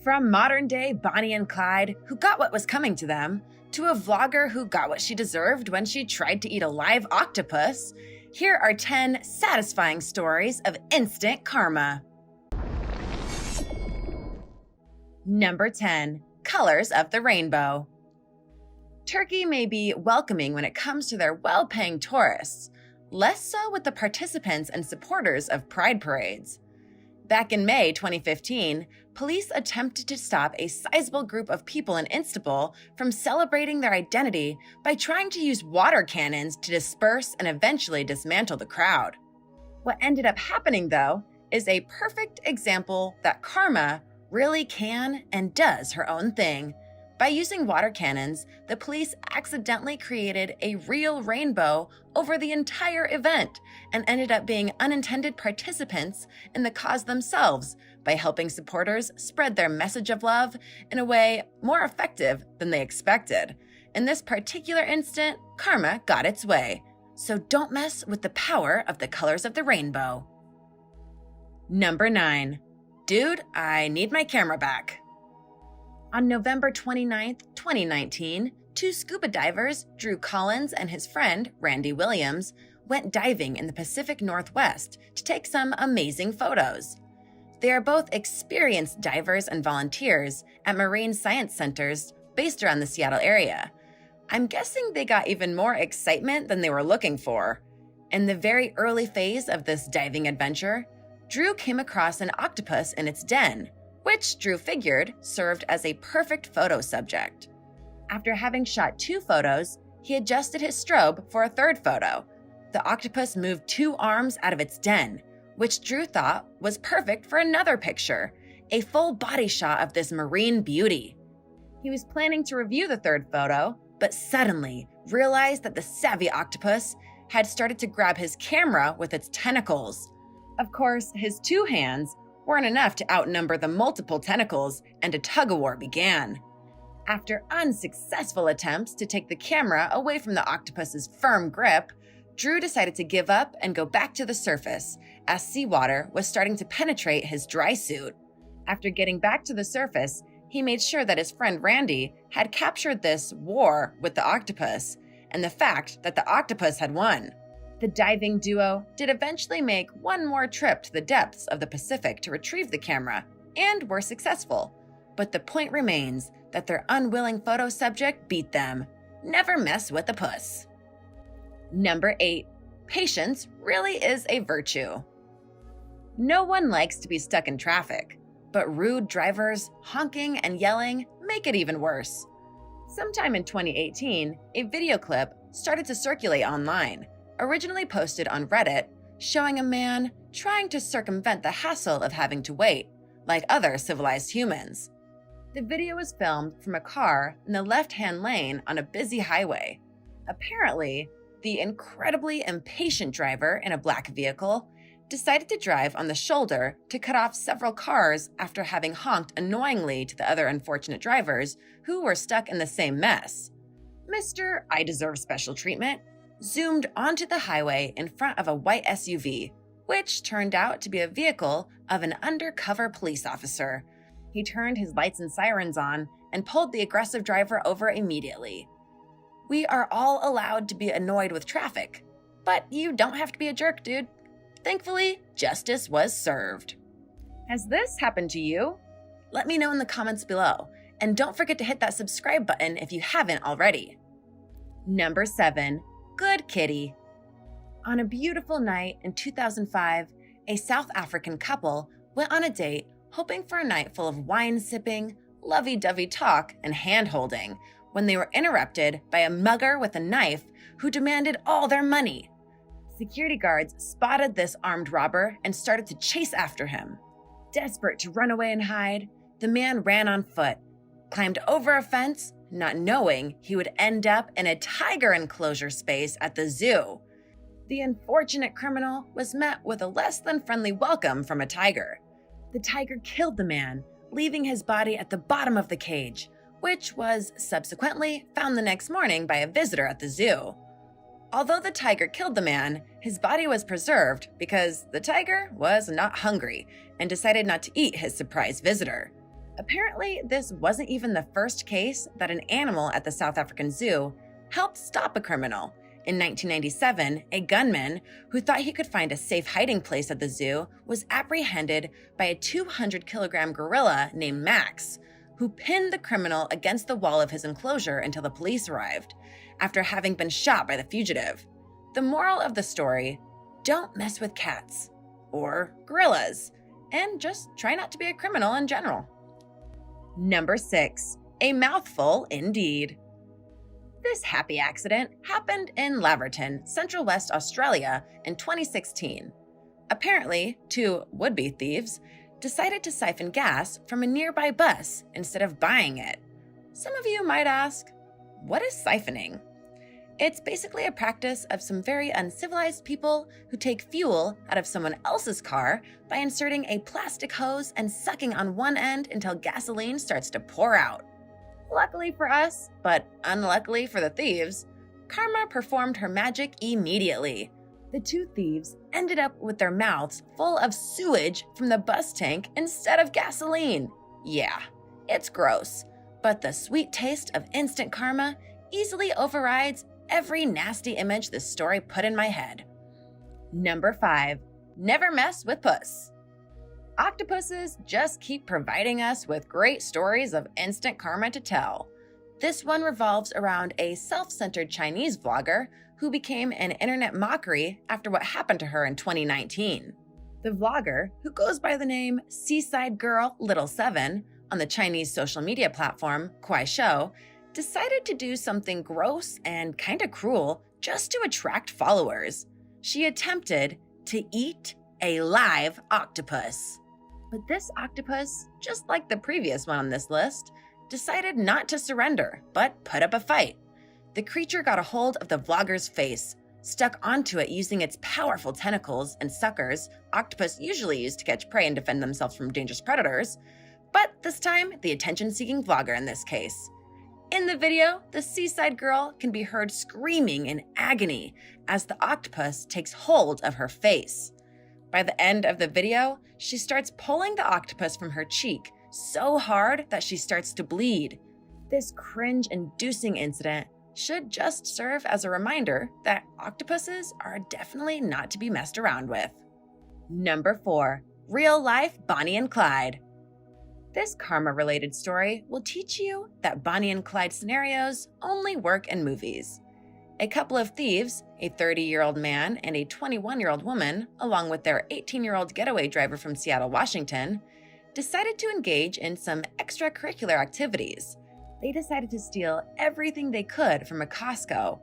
From modern-day Bonnie and Clyde, who got what was coming to them, to a vlogger who got what she deserved when she tried to eat a live octopus, here are 10 satisfying stories of instant karma. Number 10. Colors of the rainbow. Turkey may be welcoming when it comes to their well-paying tourists, less so with the participants and supporters of pride parades. Back in May 2015, police attempted to stop a sizable group of people in Istanbul from celebrating their identity by trying to use water cannons to disperse and eventually dismantle the crowd. What ended up happening, though, is a perfect example that karma really can and does her own thing. By using water cannons, the police accidentally created a real rainbow over the entire event and ended up being unintended participants in the cause themselves by helping supporters spread their message of love in a way more effective than they expected. In this particular instant, karma got its way. So don't mess with the power of the colors of the rainbow. Number 9. Dude, I need my camera back. On November 29, 2019, two scuba divers, Drew Collins and his friend, Randy Williams, went diving in the Pacific Northwest to take some amazing photos. They are both experienced divers and volunteers at marine science centers based around the Seattle area. I'm guessing they got even more excitement than they were looking for. In the very early phase of this diving adventure, Drew came across an octopus in its den, which Drew figured served as a perfect photo subject. After having shot 2 photos, he adjusted his strobe for a 3rd photo. The octopus moved 2 arms out of its den, which Drew thought was perfect for another picture, a full body shot of this marine beauty. He was planning to review the 3rd photo, but suddenly realized that the savvy octopus had started to grab his camera with its tentacles. Of course, his 2 hands weren't enough to outnumber the multiple tentacles, and a tug-of-war began. After unsuccessful attempts to take the camera away from the octopus's firm grip, Drew decided to give up and go back to the surface, as seawater was starting to penetrate his dry suit. After getting back to the surface, he made sure that his friend Randy had captured this war with the octopus, and the fact that the octopus had won. The diving duo did eventually make one more trip to the depths of the Pacific to retrieve the camera, and were successful. But the point remains that their unwilling photo subject beat them. Never mess with a puss. Number 8. Patience really is a virtue. No one likes to be stuck in traffic, but rude drivers, honking, and yelling make it even worse. Sometime in 2018, a video clip started to circulate online, originally posted on Reddit, showing a man trying to circumvent the hassle of having to wait, like other civilized humans. The video was filmed from a car in the left-hand lane on a busy highway. Apparently, the incredibly impatient driver in a black vehicle decided to drive on the shoulder to cut off several cars after having honked annoyingly to the other unfortunate drivers who were stuck in the same mess. Mr. I Deserve Special Treatment zoomed onto the highway in front of a white SUV, which turned out to be a vehicle of an undercover police officer. He turned his lights and sirens on and pulled the aggressive driver over immediately. We are all allowed to be annoyed with traffic, but you don't have to be a jerk, dude. Thankfully, justice was served. Has this happened to you? Let me know in the comments below, and don't forget to hit that subscribe button if you haven't already. Number 7. Good kitty. On a beautiful night in 2005, a South African couple went on a date hoping for a night full of wine-sipping, lovey-dovey talk, and hand-holding when they were interrupted by a mugger with a knife who demanded all their money. Security guards spotted this armed robber and started to chase after him. Desperate to run away and hide, the man ran on foot, climbed over a fence, not knowing he would end up in a tiger enclosure space at the zoo. The unfortunate criminal was met with a less than friendly welcome from a tiger. The tiger killed the man, leaving his body at the bottom of the cage, which was subsequently found the next morning by a visitor at the zoo. Although the tiger killed the man, his body was preserved because the tiger was not hungry and decided not to eat his surprise visitor. Apparently, this wasn't even the first case that an animal at the South African Zoo helped stop a criminal. In 1997, a gunman who thought he could find a safe hiding place at the zoo was apprehended by a 200-kilogram gorilla named Max, who pinned the criminal against the wall of his enclosure until the police arrived, after having been shot by the fugitive. The moral of the story: don't mess with cats or gorillas, and just try not to be a criminal in general. Number 6. A mouthful indeed. This happy accident happened in Laverton, Central West Australia in 2016. Apparently, two would-be thieves decided to siphon gas from a nearby bus instead of buying it. Some of you might ask, what is siphoning? It's basically a practice of some very uncivilized people who take fuel out of someone else's car by inserting a plastic hose and sucking on one end until gasoline starts to pour out. Luckily for us, but unluckily for the thieves, karma performed her magic immediately. The two thieves ended up with their mouths full of sewage from the bus tank instead of gasoline. Yeah, it's gross, but the sweet taste of instant karma easily overrides every nasty image this story put in my head. Number 5. Never mess with puss. Octopuses just keep providing us with great stories of instant karma to tell. This one revolves around a self-centered Chinese vlogger who became an internet mockery after what happened to her in 2019. The vlogger, who goes by the name Seaside Girl Little 7 on the Chinese social media platform Kuaishou, decided to do something gross and kinda cruel just to attract followers. She attempted to eat a live octopus. But this octopus, just like the previous one on this list, decided not to surrender, but put up a fight. The creature got a hold of the vlogger's face, stuck onto it using its powerful tentacles and suckers octopus usually use to catch prey and defend themselves from dangerous predators, but this time, the attention-seeking vlogger in this case. In the video, the seaside girl can be heard screaming in agony as the octopus takes hold of her face. By the end of the video, she starts pulling the octopus from her cheek so hard that she starts to bleed. This cringe-inducing incident should just serve as a reminder that octopuses are definitely not to be messed around with. Number 4. Real-life Bonnie and Clyde. This karma-related story will teach you that Bonnie and Clyde scenarios only work in movies. A couple of thieves, a 30-year-old man and a 21-year-old woman, along with their 18-year-old getaway driver from Seattle, Washington, decided to engage in some extracurricular activities. They decided to steal everything they could from a Costco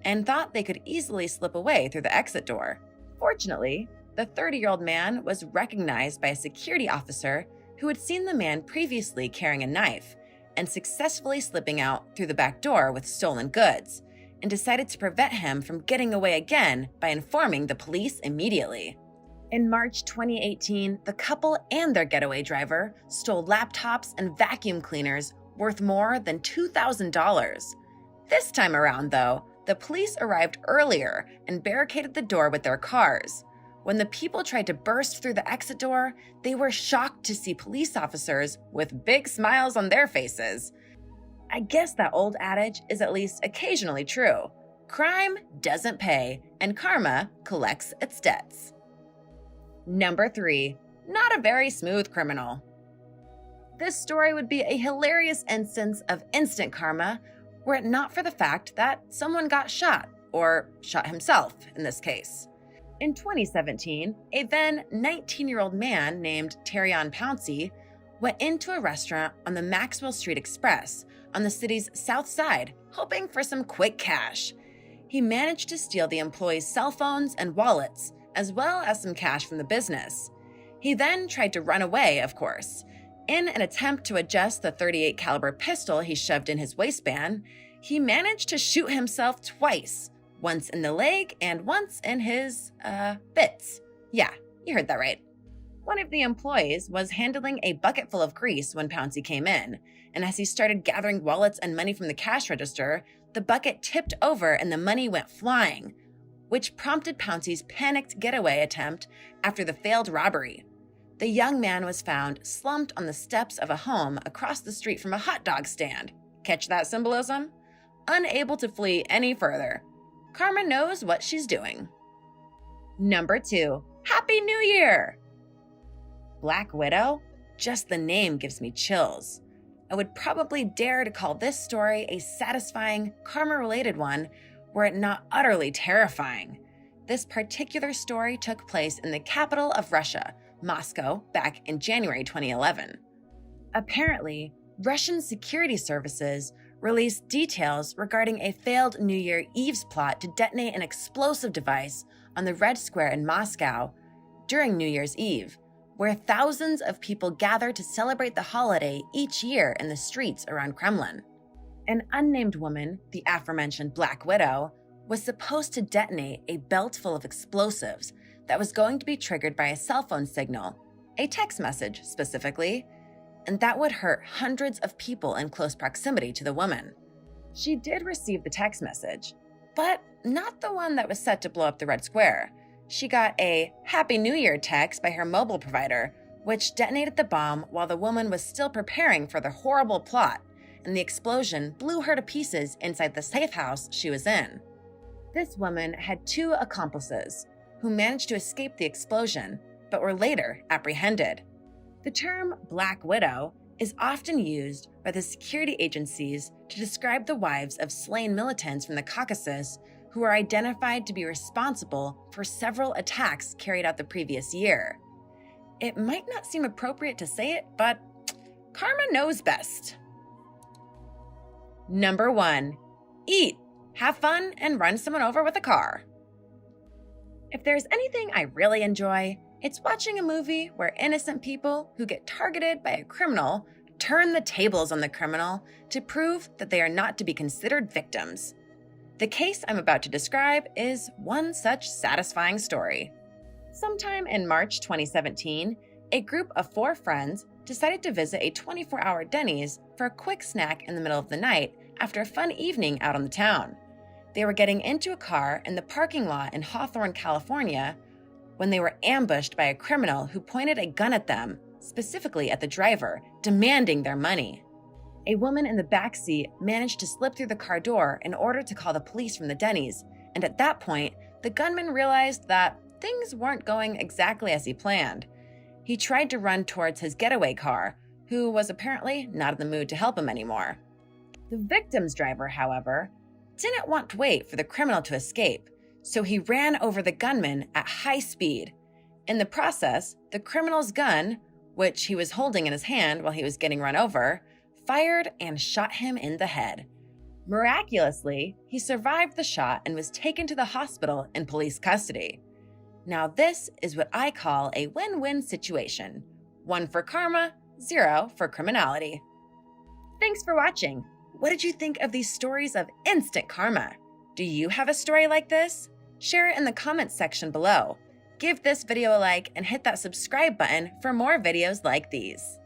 and thought they could easily slip away through the exit door. Fortunately, the 30-year-old man was recognized by a security officer who had seen the man previously carrying a knife and successfully slipping out through the back door with stolen goods, and decided to prevent him from getting away again by informing the police immediately. In March 2018, the couple and their getaway driver stole laptops and vacuum cleaners worth more than $2,000. This time around, though, the police arrived earlier and barricaded the door with their cars. When the people tried to burst through the exit door, they were shocked to see police officers with big smiles on their faces. I guess that old adage is at least occasionally true. Crime doesn't pay, and karma collects its debts. Number 3. Not a very smooth criminal. This story would be a hilarious instance of instant karma were it not for the fact that someone got shot, or shot himself in this case. In 2017, a then 19-year-old man named Terrion Pouncey went into a restaurant on the Maxwell Street Express on the city's south side, hoping for some quick cash. He managed to steal the employees' cell phones and wallets, as well as some cash from the business. He then tried to run away, of course. In an attempt to adjust the .38 caliber pistol he shoved in his waistband, he managed to shoot himself twice, once in the leg and once in his, bits. Yeah, you heard that right. One of the employees was handling a bucket full of grease when Pouncey came in, and as he started gathering wallets and money from the cash register, the bucket tipped over and the money went flying, which prompted Pouncey's panicked getaway attempt after the failed robbery. the young man was found slumped on the steps of a home across the street from a hot dog stand. Catch that symbolism? Unable to flee any further. Karma knows what she's doing. Number 2, Happy New Year! Black Widow? Just the name gives me chills. I would probably dare to call this story a satisfying, karma-related one were it not utterly terrifying. This particular story took place in the capital of Russia, Moscow, back in January 2011. Apparently, Russian security services released details regarding a failed New Year Eve's plot to detonate an explosive device on the Red Square in Moscow during New Year's Eve, where thousands of people gather to celebrate the holiday each year in the streets around Kremlin. An unnamed woman, the aforementioned Black Widow, was supposed to detonate a belt full of explosives that was going to be triggered by a cell phone signal, a text message specifically, and that would hurt hundreds of people in close proximity to the woman. She did receive the text message, but not the one that was set to blow up the Red Square. She got a Happy New Year text by her mobile provider, which detonated the bomb while the woman was still preparing for the horrible plot, and the explosion blew her to pieces inside the safe house she was in. This woman had 2 accomplices who managed to escape the explosion, but were later apprehended. The term Black Widow is often used by the security agencies to describe the wives of slain militants from the Caucasus who are identified to be responsible for several attacks carried out the previous year. It might not seem appropriate to say it, but karma knows best. Number 1, eat, have fun, and run someone over with a car. If there's anything I really enjoy, it's watching a movie where innocent people who get targeted by a criminal turn the tables on the criminal to prove that they are not to be considered victims. The case I'm about to describe is one such satisfying story. Sometime in March 2017, a group of 4 friends decided to visit a 24-hour Denny's for a quick snack in the middle of the night after a fun evening out on the town. They were getting into a car in the parking lot in Hawthorne, California, when they were ambushed by a criminal who pointed a gun at them, specifically at the driver, demanding their money. A woman in the back seat managed to slip through the car door in order to call the police from the Denny's, and at that point, the gunman realized that things weren't going exactly as he planned. He tried to run towards his getaway car, who was apparently not in the mood to help him anymore. The victim's driver, however, didn't want to wait for the criminal to escape, so he ran over the gunman at high speed. In the process, the criminal's gun, which he was holding in his hand while he was getting run over, fired and shot him in the head. Miraculously, he survived the shot and was taken to the hospital in police custody. Now this is what I call a win-win situation. 1 for karma, 0 for criminality. Thanks for watching. What did you think of these stories of instant karma? Do you have a story like this? Share it in the comments section below. Give this video a like and hit that subscribe button for more videos like these.